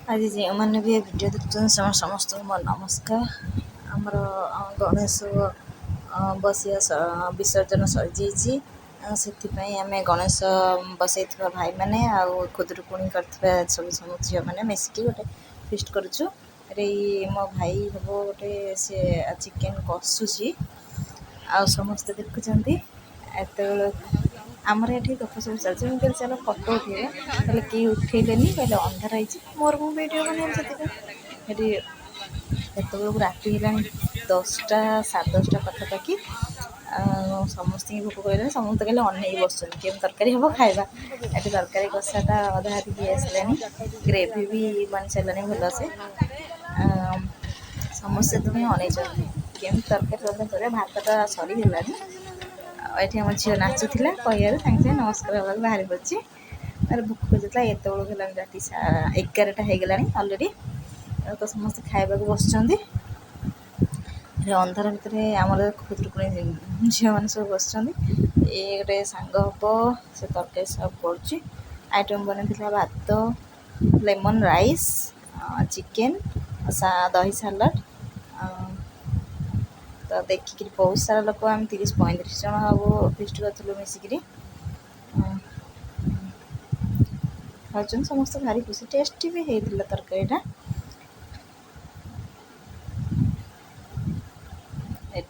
आज जो मैंने भी वीडियो देखते समस्त मोर नमस्कार। आमर गणेश बसिया विसर्जन सरी से आम गणेश बसई भाई मैंने खुदुरुकुणी करथिबा सब झील मैंने मिसिकी गोटे फिस्ट करुचु। अरे मो भाई हम गोटे सी चिकेन कषुची आ समस्ते देखुं एत आमर ये गप सब चलती मुझे चल फटो उठे कहे कि उठेलेनि कहले अंधार होती मोर मु वीडियो बन राति है 10टा 10:30 पाखापाखि समस्त भोक कहले समस्त कहले अन बस केम तरकारी हम खाଇବା ये तरकारी कषाटा अधा अधिक आसलानी ग्रेवी भी बन सारे भलसे समस्ते अन केम तरकारी भातटा सरीगला ये आम झील नाचुला कह सागे नमस्कार हाँ बाहरी पड़ी तार भोक खोजुला एत बेलू राति 11टा होगला अलरेडी तो समस्त खाइबा बस अंधार भितर आमर खुदुरुकुणी झील मैंने सब बस ये गोटे सांग हम से तरकारी सब कर आइटम बन भात लेमन राइस चिकेन दही सालाड तो देखिक बहुत सारा लोक आम 30-35 जन हम फिस्ट करूँ मिसिक खाऊन समस्त भारी खुशी टेस्टी भी होता तरकारीटा ये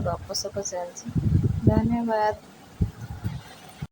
गपसप चलती। धन्यवाद।